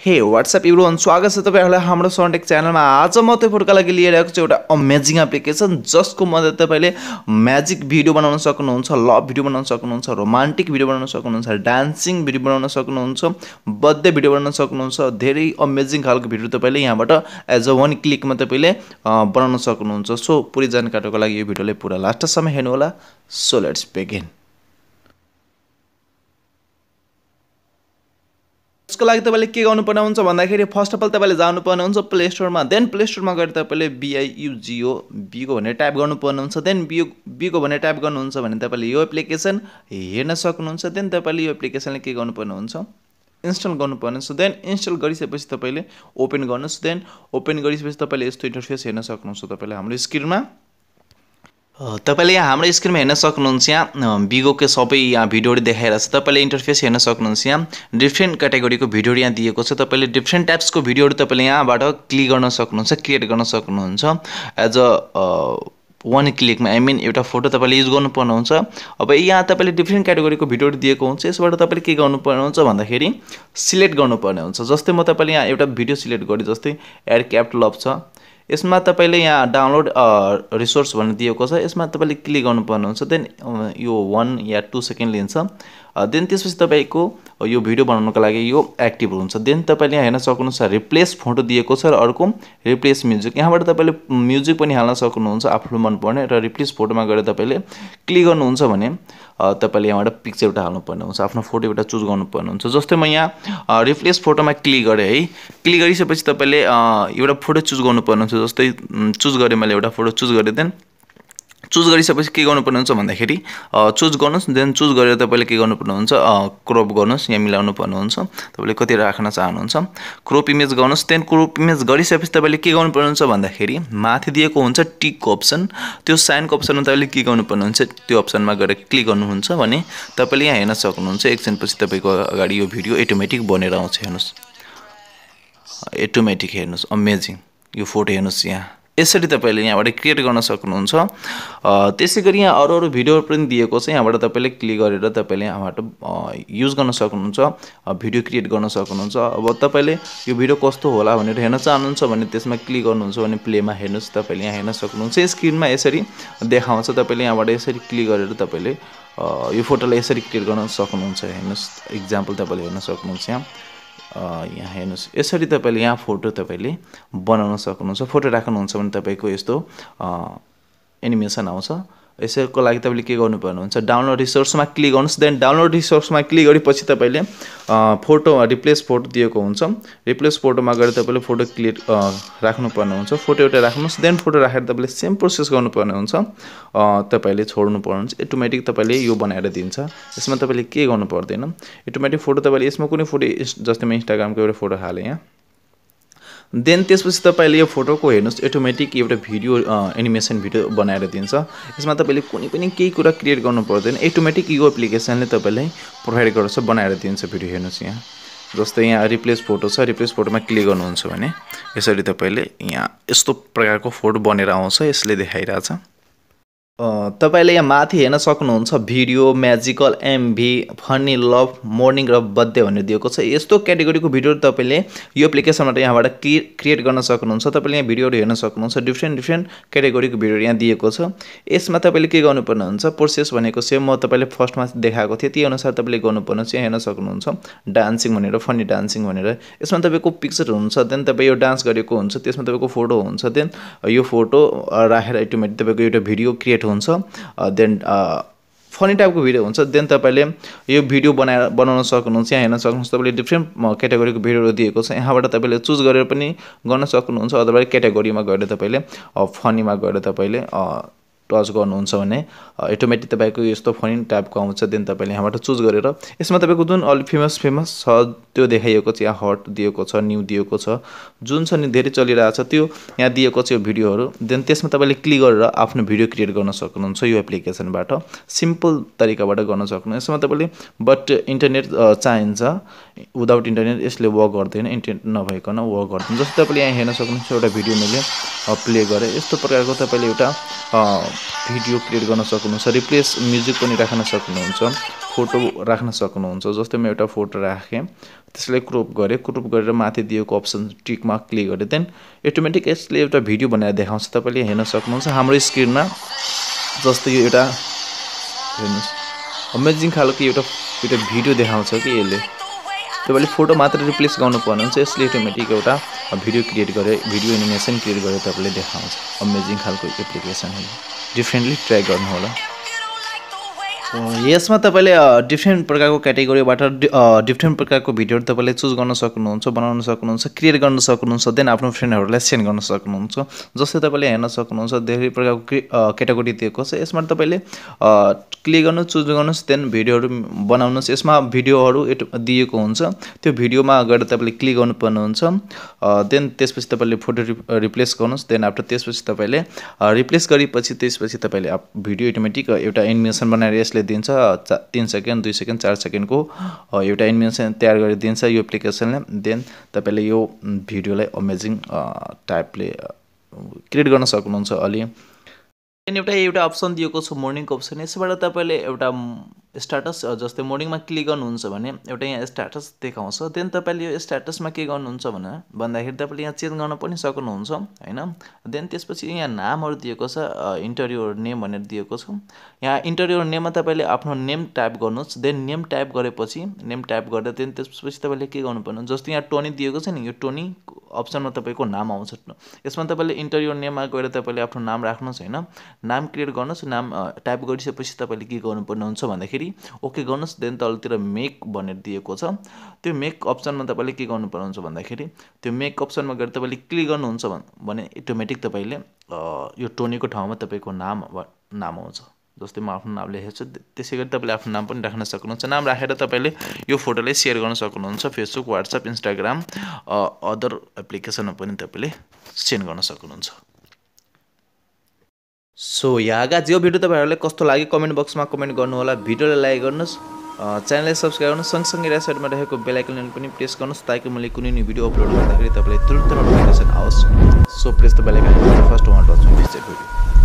हे WhatsApp everyone, स्वागत छ तपाईहरुलाई हाम्रो सन्टेक च्यानलमा। आज म तपाईहरुका लागि लिएर आएको छु एउटा अमेजिङ एप्लिकेसन जसको मद्दत तपाईले म्याजिक भिडियो बनाउन सक्नुहुन्छ, लभ भिडियो बनाउन सक्नुहुन्छ, रोमान्टिक भिडियो बनाउन सक्नुहुन्छ, डान्सिङ भिडियो बनाउन सक्नुहुन्छ, बर्थडे भिडियो बनाउन सक्नुहुन्छ। धेरै अमेजिङ खालको भिडियो तपाईले यहाँबाट एज अ वन क्लिकमा तपाईले बनाउन सक्नुहुन्छ। सो पुरै जानकारीको लागि यो भिडियोलाई पुरा लास्टसम्म हेर्नु होला। So let's begin. यसको लागि तपाईले के गर्नुपर्ने हुन्छ भन्दाखेरि फर्स्ट अफ अल तपाईले जानुपर्ने हुन्छ प्ले स्टोरमा। देन प्ले स्टोरमा गएर तपाईले बियुगो भनेर टाइप गर्नुपर्ने हुन्छ। देन बियुगो भनेर टाइप गर्नुहुन्छ भने तपाईले यो एप्लिकेसन हेर्न सक्नुहुन्छ। देन तपाईले यो एप्लिकेसनले के गर्नुपर्ने हुन्छ, इन्स्टल गर्नुपर्ने हुन्छ। देन इन्स्टल गरिसकेपछि तपाईले ओपन गर्नुस्। देन ओपन गरिसकेपछि तपाईले यस्तो इन्टरफेस हेर्न सक्नुहुन्छ। तपाईले हाम्रो स्क्रिनमा तपाईले यहाँ हाम्रो स्क्रिनमा हेर्न सक्नुहुन्छ। यहाँ बिगोको सबै यहाँ भिडियोहरु देखाइरहेछ। तपाईले इन्टरफेस हेर्न सक्नुहुन्छ। यहाँ डिफ्रेन्ट क्याटेगोरीको भिडियोहरु यहाँ दिएको छ। तपाईले डिफ्रेन्ट टाइप्सको भिडियोहरु तपाईले यहाँबाट क्लिक गर्न सक्नुहुन्छ, क्रिएट गर्न सक्नुहुन्छ एज अ वन क्लिकमा। आई मिन एउटा फोटो तपाईले युज गर्नुपर्ने हुन्छ। अब यहाँ तपाईले डिफ्रेन्ट क्याटेगोरीको भिडियोहरु दिएको हुन्छ। यसबाट तपाईले के गर्नुपर्ने हुन्छ भन्दाखेरि सिलेक्ट गर्नुपर्ने हुन्छ। जस्तै म तपाईले यहाँ एउटा भिडियो सिलेक्ट गरे, जस्तै एड क्याप्ट लभ छ। यसमा तपाईले यहाँ डाउनलोड रिसोर्स भन्ने दिएको छ। यसमा तपाईले क्लिक गर्नुपर्ने हुन्छ। देन यो 1 या 2 सेकेन्ड लिन्छ। देन त्यसपछि तपाईको यो भिडियो बनाउनको लागि यो एक्टिभ हुन्छ। देन तपाईले यहाँ हेर्न सक्नुहुन्छ रिप्लेस फोटो दिएको छ र अर्को रिप्लेस म्युजिक। यहाँबाट तपाईले म्युजिक पनि हाल्न सक्नुहुन्छ आफ्नो मनपर्ने, र रिप्लेस फोटोमा गएर तपाईले क्लिक गर्नुहुन्छ भने तपाईले यहाँबाट पिक्चर एउटा हाल्नुपर्ने हुन्छ, आफ्नो फोटो एउटा चुज गर्नुपर्ने हुन्छ। जस्तै म यहाँ रिप्लेस फोटोमा क्लिक गरे है। क्लिक गरिसकेपछि तपाईले एउटा फोटो चुज गर्नुपर्ने हुन्छ। जस्तै चुज गरे, मैले एउटा फोटो चुज गरे। देन चुज गरिसकेपछि के गर्नुपर्ने हुन्छ भन्दाखेरि चुज गर्नुस्। देन चुज गरेर तपाईले के गर्नुपर्ने हुन्छ, क्रप गर्नुस्, यहाँ मिलाउनु पर्ने हुन्छ। तपाईले कति राख्न चाहनुहुन्छ क्रप इमेज गर्नुस्। देन क्रप इमेज गरिसकेपछि तपाईले के गर्नुपर्ने हुन्छ भन्दाखेरि माथि दिएको हुन्छ टिकको अप्सन, त्यो साइनको अप्सनमा तपाईले के गर्नुपर्ने हुन्छ, त्यो अप्सनमा गएर क्लिक गर्नुहुन्छ भने तपाईले यहाँ हेर्न सक्नुहुन्छ। एकछिनपछि तपाईको अगाडि यो भिडियो अटोमेटिक बनेर आउँछ। हेर्नुस्, अटोमेटिक हेर्नुस्, अमेजिङ। यो फोटो हेर्नुस्, यहाँ यसरी तपाईले यहाँबाट क्रिएट गर्न सक्नुहुन्छ। त्यसैगरी यहाँ अरु भिडियोहरु पनि दिएको छ। यहाँबाट तपाईले क्लिक गरेर तपाईले यहाँबाट युज गर्न सक्नुहुन्छ, भिडियो क्रिएट गर्न सक्नुहुन्छ। अब तपाईले यो भिडियो कस्तो होला भनेर हेर्न चाहनुहुन्छ भने त्यसमा क्लिक गर्नुहुन्छ भने प्लेमा हेर्नुस्, तपाईले यहाँ हेर्न सक्नुहुन्छ। स्क्रिनमा यसरी देखाउँछ। तपाईले यहाँबाट यसरी क्लिक गरेर तपाईले यो फोटोलाई यसरी क्रिएट गर्न सक्नुहुन्छ। हेर्नुस्, एक्जाम्पल तपाईले हेर्न सक्नुहुन्छ। यहाँ हेर्नुस्, यसरी तपाईले यहाँ फोटो तपाईले बनाउन सक्नुहुन्छ। फोटो राख्नुहुन्छ भने तपाईको यस्तो एनिमेसन आउँछ। यसको लागि तपाईले के गर्नुपर्ने हुन्छ, डाउनलोड रिसोर्समा क्लिक गर्नुस्। देन डाउनलोड रिसोर्समा क्लिक गरेपछि तपाईले फोटो रिप्लेस फोटो दिएको हुन्छ। रिप्लेस फोटोमा गएर तपाईले फोटो क्लिक राख्नुपर्ने हुन्छ। फोटो एउटा राख्नुस्। देन फोटो राखेर तपाईले सेम प्रोसेस गर्नुपर्ने हुन्छ। तपाईले छोड्नुपर्ने हुन्छ। अटोमेटिक तपाईले यो बनाएर दिन्छ। यसमा तपाईले के गर्नु पर्दैन। अटोमेटिक फोटो तपाईले यसमा कुनै फोटो, जस्तै म इन्स्टाग्रामको एउटा फोटो हाले यहाँ। देन त्यसपछि तपाईले यो फोटोको हेर्नुस् अटोमेटिक एउटा भिडियो एनिमेसन भिडियो बनाएर दिन्छ। यसमा तपाईले कुनै पनि केही कुरा क्रिएट गर्नु पर्दैन। अटोमेटिक यो एप्लिकेसनले तपाईलाई प्रोभाइड गर्छ, बनाएर दिन्छ भिडियो। हेर्नुस्, यहाँ जस्तै यहाँ रिप्लेस फोटो छ। रिप्लेस फोटोमा क्लिक गर्नुहुन्छ भने यसरी तपाईले यहाँ यस्तो प्रकारको फोटो बनेर आउँछ। यसले देखाइरहेछ। तपाईले यहाँ माथि हेर्न सक्नुहुन्छ video, magical, MV, funny, love, morning र बर्थडे भनेर दिएको छ। यस्तो क्याटेगोरीको भिडियो तपाईले यो एप्लिकेसनबाट यहाँबाट क्रिएट गर्न सक्नुहुन्छ। तपाईले यहाँ भिडियोहरु हेर्न सक्नुहुन्छ। डिफ्रेन्ट क्याटेगोरीको भिडियो यहाँ दिएको छ। यसमा तपाईले के गर्नुपर्ने हुन्छ, प्रोसेस भनेको सेम म तपाईले फर्स्टमा देखाएको थिए त्यही अनुसार तपाईले गर्नुपर्ने छ। हेर्न सक्नुहुन्छ डान्सिङ भनेर, फनी डान्सिङ भनेर। यसमा तपाईको पिक्चर हुन्छ। देन तपाई यो डान्स गरेको हुन्छ, त्यसमा तपाईको फोटो हुन्छ। देन यो फोटो राखेर अटोमेटिक तपाईको एउटा भिडियो क्रिएट हुन्छ। देन फनी टाइपको भिडियो हुन्छ। देन तपाईले यो भिडियो बनाउन सक्नुहुन्छ। यहाँ हेर्न सक्नुहुन्छ तपाईले डिफ्रेन्ट क्याटेगोरीको भिडियोहरु दिएको छ। यहाँबाट तपाईले चुज गरेर पनि गर्न सक्नुहुन्छ। अथवा क्याटेगोरीमा गएर तपाईले फनीमा गएर तपाईले टच गर्नुहुन्छ भने अटोमेटिक तपाईको यस्तो फनी टाइपको आउँछ। देन तपाईले यहाँबाट चुज गरेर यसमा तपाईको जुन अलि फेमस छ त्यो देखाइएको छ। यहाँ हट दिएको छ, न्यू दिएको छ, जुन छ नि धेरै चलिरहेछ त्यो यहाँ दिएको छ यो भिडियोहरु। देन त्यसमा तपाईले क्लिक गरेर आफ्नो भिडियो क्रिएट गर्न सक्नुहुन्छ। यो एप्लिकेसनबाट सिम्पल तरिकाबाट गर्न सक्नुहुन्छ। यसमा तपाईले बट इन्टरनेट चाहिन्छ। विदाउट इन्टरनेट यसले वर्क गर्दैन, इन्टरनेट नभइकन वर्क गर्दैन। जस्तै तपाईले यहाँ हेर्न सक्नुहुन्छ एउटा भिडियो मैले प्ले गरे। यस्तो प्रकारको तपाईले एउटा भिडियो क्रिएट गर्न सक्नुहुन्छ। रिप्लेस म्युजिक पनि राख्न सक्नुहुन्छ। फोटो राख्न सक्नुहुन्छ। जस्तै म एउटा फोटो राखेँ, त्यसलाई क्रोप गरेँ, क्रोप गरेर माथि दिएको अप्सन टिकमा क्लिक गरेँ, देन अटोमेटिक यसले एउटा भिडियो बनाएर देखाउँछ। तपाईँले हेर्न सक्नुहुन्छ हाम्रो स्क्रिनमा। जस्तै यो एउटा हेर्नुहोस् अमेजिङ खालको एउटा भिडियो देखाउँछ कि यसले। तपाईँले फोटो मात्र रिप्लेस गर्नुपर्ने हुन्छ, यसले अटोमेटिक एउटा भिडियो क्रिएट गरेर भिडियो एनिमेसन क्रिएट गरेर तपाईँले देखाउँछ। अमेजिङ खालको एप्लिकेसन हो, डिफ्रेन्टली ट्राई गर्नु होला। यसमा तपाईँले डिफ्रेन्ट प्रकारको क्याटेगोरीबाट डिफ्रेन्ट प्रकारको भिडियोहरू तपाईँले चुज गर्न सक्नुहुन्छ, बनाउन सक्नुहुन्छ, क्रिएट गर्न सक्नुहुन्छ, देन आफ्नो फ्रेन्डहरूलाई सेन्ड गर्न सक्नुहुन्छ। जस्तै तपाईँले हेर्न सक्नुहुन्छ धेरै प्रकारको क्याटेगोरी दिएको छ। यसमा तपाईँले क्लिक गर्नु, चुज गर्नुहोस्, देन भिडियोहरू बनाउनुहोस्। यसमा भिडियोहरू दिएको हुन्छ, त्यो भिडियोमा गएर तपाईँले क्लिक गर्नुपर्ने हुन्छ। देन त्यसपछि तपाईँले फोटो रिप्लेस गर्नुहोस्, देन आफ्टर त्यसपछि तपाईँले रिप्लेस गरेपछि त्यसपछि तपाईँले भिडियो अटोमेटिक एउटा एनिमेसन बनाएर यसले दिन्छ। 3 सेकेन्ड, 2 सेकेन्ड, 4 सेकेन्डको एउटा एनिमेसन तयार गरिदिन्छ यो एप्लिकेसनले। देन तपाईँले यो भिडियोलाई अमेजिङ टाइपले क्रिएट गर्न सक्नुहुन्छ अलि। एउटा अप्सन दिएको छ मर्निङको अप्सन। यसबाट तपाईँले एउटा स्ट्याटस, जस्तै मर्निङमा क्लिक गर्नुहुन्छ भने एउटा यहाँ स्ट्याटस देखाउँछ। देन तपाईँले यो स्ट्याटसमा के गर्नुहुन्छ भन्दाखेरि तपाईँले यहाँ चेन्ज गर्न पनि सक्नुहुन्छ हैन। देन त्यसपछि यहाँ नामहरू दिएको छ, इन्टर योर नेम भनेर दिएको छ। यहाँ इन्टर योर नेममा तपाईँले आफ्नो नेम टाइप गर्नुहोस्। देन नेम टाइप गरेपछि नेम टाइप गर्दा देन त्यसपछि तपाईँले के गर्नुपर्ने, जस्तै यहाँ टोनी दिएको छ नि, यो टोनी अप्सनमा तपाईँको नाम आउँछ। यसमा तपाईँले इन्टर योर नेममा गएर तपाईँले आफ्नो नाम राख्नुहोस् हैन, नाम क्रिएट गर्नुहोस्। नाम टाइप गरिसकेपछि तपाईँले के गर्नुपर्ने हुन्छ भन्दाखेरि ओके गर्नुहोस्। देन तलतिर मेक भनेर दिएको छ, त्यो मेक अप्सनमा तपाईँले के गर्नुपर्ने हुन्छ भन्दाखेरि त्यो मेक अप्सनमा गएर तपाईँले क्लिक गर्नुहुन्छ भने अटोमेटिक तपाईँले यो टोनीको ठाउँमा तपाईँको नाम आउँछ। जस्तै म आफ्नो नाम लेखेको छु, त्यसै गरी तपाईँले आफ्नो नाम पनि राख्न सक्नुहुन्छ। नाम राखेर तपाईँले यो फोटोलाई सेयर गर्न सक्नुहुन्छ फेसबुक, व्हाट्सएप, इन्स्टाग्राम, अदर एप्लिकेसनमा पनि तपाईँले सेन्ड गर्न सक्नुहुन्छ। सो यहाँ गाइज यो भिडियो तपाईँहरूलाई कस्तो लाग्यो कमेन्ट बक्समा कमेन्ट गर्नु होला। भिडियोलाई लाइक गर्नुहोस्, च्यानललाई सब्सक्राइब गर्नुहोस्, सँगसँगै राइट साइडमा रहेको बेल आइकन पनि प्रेस गर्नुहोस् ताकि मैले कुनै नि भिडियो अपलोड गर्दाखेरि तपाईँलाई तुरुन्त नोटिफिकेसन आओस्। So press the bell icon first one touch video.